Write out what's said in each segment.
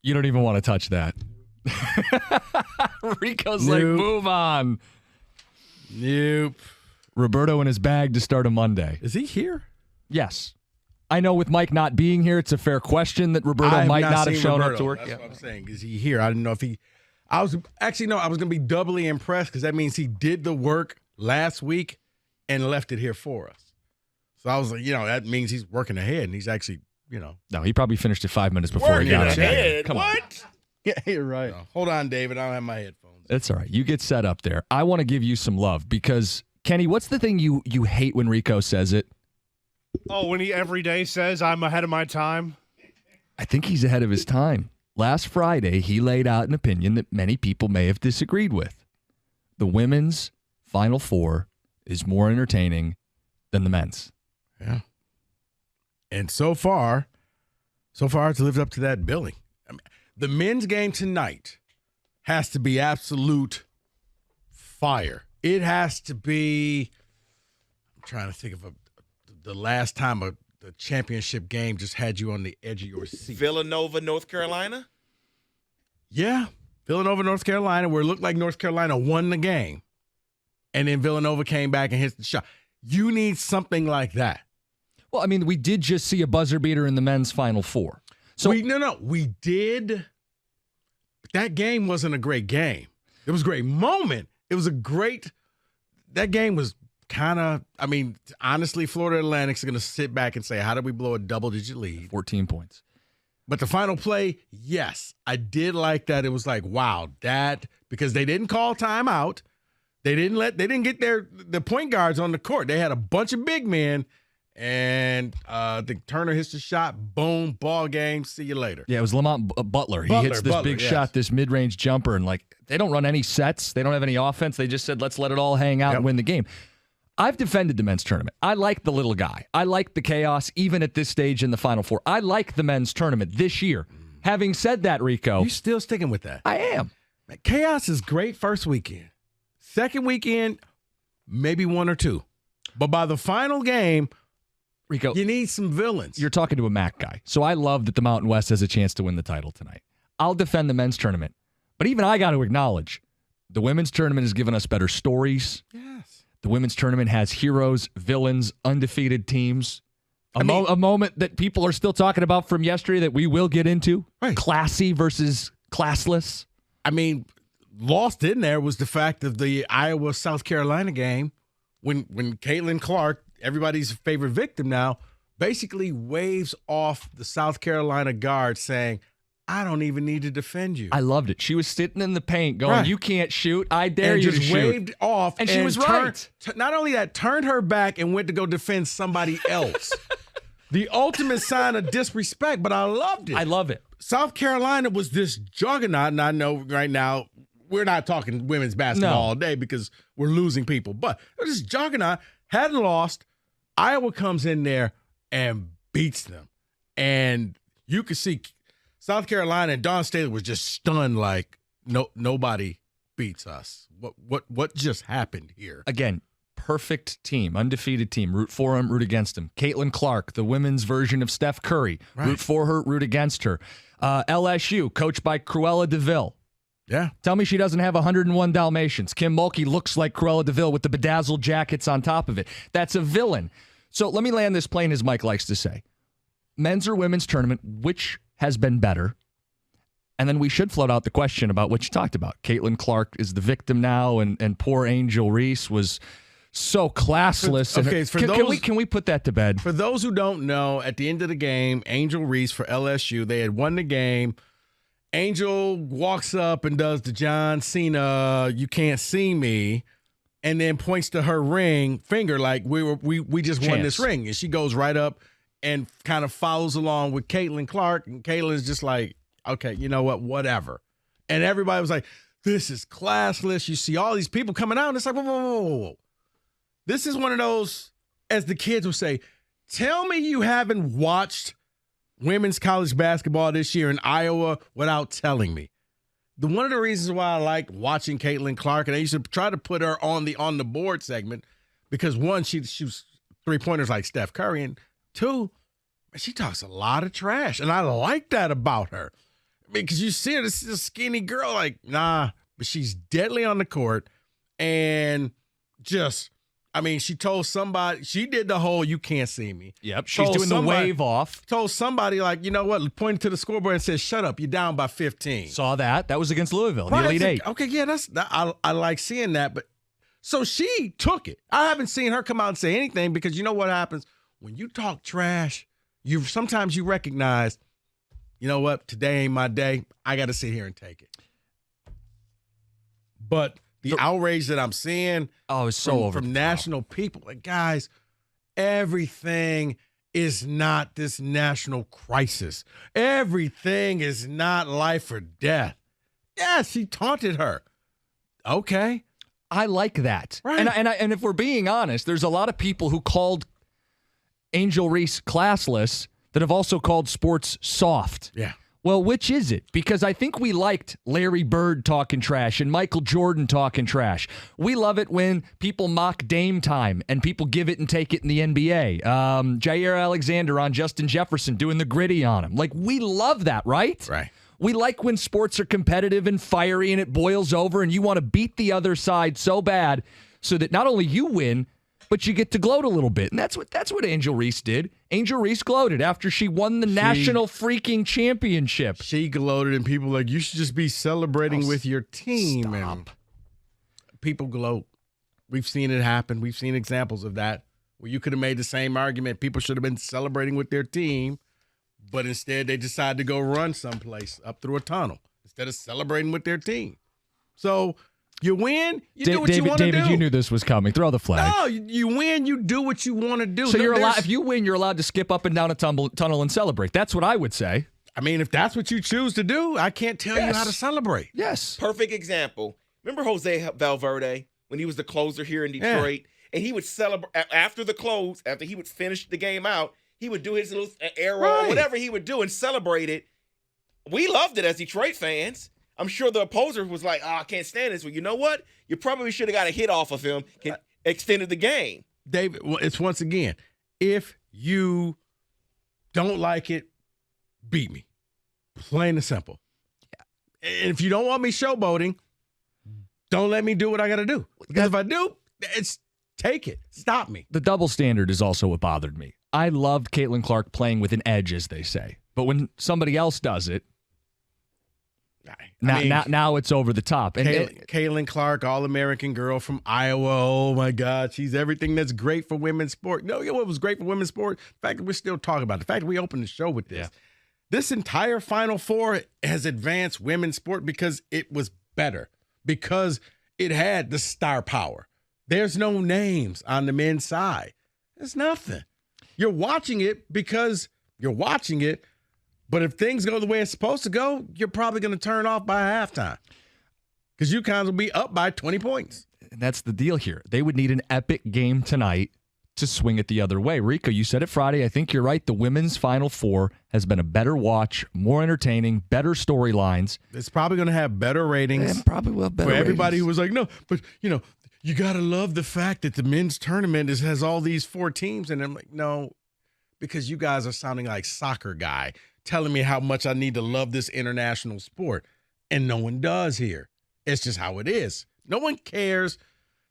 You don't even want to touch that. Rico's like, move on. Nope. Roberto in his bag to start a Monday. Is he here? Yes. I know with Mike not being here, it's a fair question that Roberto might not have shown up to work. That's what I'm saying. Is he here? I didn't know if he... I was going to be doubly impressed because that means he did the work last week and left it here for us. So I was like, that means he's working ahead and he's actually, No, he probably finished it 5 minutes before he got ahead. Come what? on. Yeah, you're right. No. Hold on, David. I don't have my headphones. It's all right. You get set up there. I want to give you some love because, Kenny, what's the thing you hate when Rico says it? Oh, when he every day says, I'm ahead of my time? I think he's ahead of his time. Last Friday, he laid out an opinion that many people may have disagreed with. The women's Final Four is more entertaining than the men's. Yeah. And so far it's lived up to that billing. I mean, the men's game tonight has to be absolute fire. It has to be, I'm trying to think of the last time the championship game just had you on the edge of your seat. Villanova, North Carolina? Yeah. Villanova, North Carolina, where it looked like North Carolina won the game. And then Villanova came back and hit the shot. You need something like that. Well, I mean, we did just see a buzzer beater in the men's Final Four. So we did. But that game wasn't a great game. It was a great moment. It was that game was kind of, honestly, Florida Atlantic's going to sit back and say, how did we blow a double-digit lead? 14 points. But the final play, yes, I did like that. It was like, wow, because they didn't call timeout. They didn't get the point guards on the court. They had a bunch of big men, and I think Turner hits the shot. Boom, ball game. See you later. Yeah, it was Lamont Butler. He hits this big shot, this mid-range jumper, and they don't run any sets. They don't have any offense. They just said, let's let it all hang out and win the game. I've defended the men's tournament. I like the little guy. I like the chaos, even at this stage in the Final Four. I like the men's tournament this year. Having said that, Rico. You still sticking with that? I am. Man, chaos is great first weekend. Second weekend, maybe one or two. But by the final game, Rico, you need some villains. You're talking to a MAC guy. So I love that the Mountain West has a chance to win the title tonight. I'll defend the men's tournament. But even I got to acknowledge, the women's tournament has given us better stories. Yes. The women's tournament has heroes, villains, undefeated teams. A moment that people are still talking about from yesterday that we will get into. Right. Classy versus classless. Lost in there was the fact of the Iowa-South Carolina game when Caitlin Clark, everybody's favorite victim now, basically waves off the South Carolina guard saying, I don't even need to defend you. I loved it. She was sitting in the paint going, You can't shoot. I dare you to shoot. And just waved off. And she was right. Not only that, turned her back and went to go defend somebody else. The ultimate sign of disrespect, but I loved it. I love it. South Carolina was this juggernaut, and I know right now we're not talking women's basketball all day because we're losing people, but it was this juggernaut, hadn't lost. Iowa comes in there and beats them. And you could see South Carolina and Dawn Staley was just stunned like nobody beats us. What just happened here? Again, perfect team, undefeated team. Root for them, root against them. Caitlin Clark, the women's version of Steph Curry. Right. Root for her, root against her. LSU, coached by Cruella DeVille. Yeah. Tell me she doesn't have 101 Dalmatians. Kim Mulkey looks like Cruella DeVille with the bedazzled jackets on top of it. That's a villain. So let me land this plane, as Mike likes to say. Men's or women's tournament, which has been better? And then we should float out the question about what you talked about. Caitlin Clark is the victim now, and poor Angel Reese was so classless. Can we put that to bed? For those who don't know, at the end of the game, Angel Reese for LSU, they had won the game. Angel walks up and does the John Cena, you can't see me, and then points to her ring finger like we just won this ring. And she goes right up and kind of follows along with Caitlin Clark. And Caitlin's just like, okay, you know what, whatever. And everybody was like, this is classless. You see all these people coming out, and it's like, whoa. This is one of those, as the kids would say, tell me you haven't watched women's college basketball this year in Iowa without telling me. One of the reasons why I like watching Caitlin Clark, and I used to try to put her on the board segment, because one, she shoots three-pointers like Steph Curry, and two, she talks a lot of trash, and I like that about her. I mean, because you see her, this is a skinny girl, like, nah, but she's deadly on the court. And just, I mean, she told somebody, she did the whole "you can't see me." Yep, she's doing the wave off. Told somebody, like, you know what, pointed to the scoreboard and said, "Shut up, you're down by 15." Saw that. That was against Louisville, the Elite Eight. Okay, yeah, I like seeing that. But so she took it. I haven't seen her come out and say anything because you know what happens? When you talk trash, sometimes you recognize, you know what, today ain't my day. I got to sit here and take it. But the outrage that I'm seeing is so from national people, like, guys, everything is not this national crisis. Everything is not life or death. Yes, he taunted her. Okay. I like that. Right. And if we're being honest, there's a lot of people who called Angel Reese classless that have also called sports soft. Yeah. Well, which is it? Because I think we liked Larry Bird talking trash and Michael Jordan talking trash. We love it when people mock Dame time and people give it and take it in the NBA. Jair Alexander on Justin Jefferson doing the gritty on him. Like, we love that, right? Right. We like when sports are competitive and fiery and it boils over and you want to beat the other side so bad so that not only you win, but you get to gloat a little bit. And that's what Angel Reese did. Angel Reese gloated after she won the national freaking championship. She gloated, and people were like, you should just be celebrating with your team. Stop. And people gloat. We've seen it happen. We've seen examples of that where you could have made the same argument. People should have been celebrating with their team, but instead they decided to go run someplace up through a tunnel instead of celebrating with their team. So you win, you do what you want to do. David, you knew this was coming. Throw the flag. No, you win, you do what you want to do. So you're allowed. If you win, you're allowed to skip up and down a tunnel and celebrate. That's what I would say. I mean, if that's what you choose to do, I can't tell you how to celebrate. Yes. Perfect example. Remember Jose Valverde when he was the closer here in Detroit? Yeah. And he would celebrate after the close, after he would finish the game out, he would do his little arrow or whatever he would do and celebrate it. We loved it as Detroit fans. I'm sure the opposer was like, I can't stand this. Well, you know what? You probably should have got a hit off of him, extended the game. David, it's once again, if you don't like it, beat me. Plain and simple. Yeah. And if you don't want me showboating, don't let me do what I got to do. Because if I do, take it. Stop me. The double standard is also what bothered me. I loved Caitlin Clark playing with an edge, as they say. But when somebody else does it, now it's over the top. And Caitlin Clark, All-American girl from Iowa. Oh, my God. She's everything that's great for women's sport. No, you know what was great for women's sport? The fact that we're still talking about it. The fact that we opened the show with this. Yeah. This entire Final Four has advanced women's sport because it was better, because it had the star power. There's no names on the men's side. There's nothing. You're watching it because you're watching it. But if things go the way it's supposed to go, you're probably going to turn off by halftime because UConn will be up by 20 points. And that's the deal here. They would need an epic game tonight to swing it the other way. Rico, you said it Friday. I think you're right. The women's Final Four has been a better watch, more entertaining, better storylines. It's probably going to have better ratings. And probably will have better for everybody ratings. Who was like, no, but, you got to love the fact that the men's tournament has all these 4 teams. And I'm like, no, because you guys are sounding like soccer guy telling me how much I need to love this international sport. And no one does here. It's just how it is. No one cares.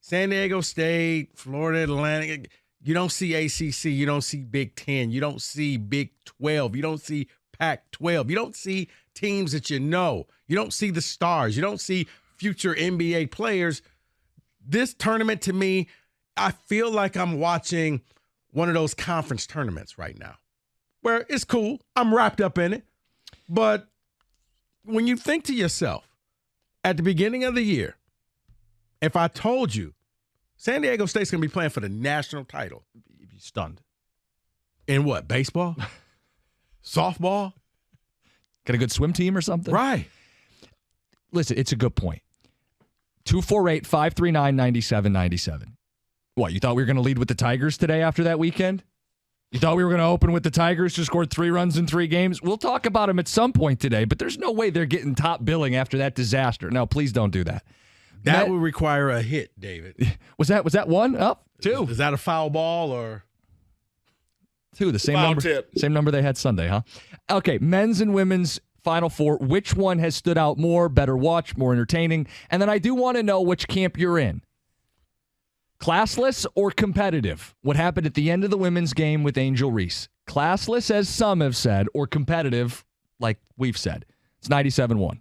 San Diego State, Florida Atlantic. You don't see ACC. You don't see Big 10. You don't see Big 12. You don't see Pac-12. You don't see teams that you know. You don't see the stars. You don't see future NBA players. This tournament, to me, I feel like I'm watching one of those conference tournaments right now, where it's cool. I'm wrapped up in it. But when you think to yourself, at the beginning of the year, if I told you San Diego State's going to be playing for the national title, you'd be stunned. In what, baseball? Softball? Got a good swim team or something? Right. Listen, it's a good point. 248-539-9797. What, you thought we were going to lead with the Tigers today after that weekend? You thought we were going to open with the Tigers who scored 3 runs in 3 games? We'll talk about them at some point today, but there's no way they're getting top billing after that disaster. No, please don't do that. That would require a hit, David. Was that 1? Up? 2. Is that a foul ball or 2? The same Foul number. tip. Same number they had Sunday, huh? Okay, men's and women's Final four, which one has stood out more, better watch, more entertaining? And then I do want to know which camp you're in. Classless or competitive? What happened at the end of the women's game with Angel Reese? Classless, as some have said, or competitive, like we've said. It's 97.1.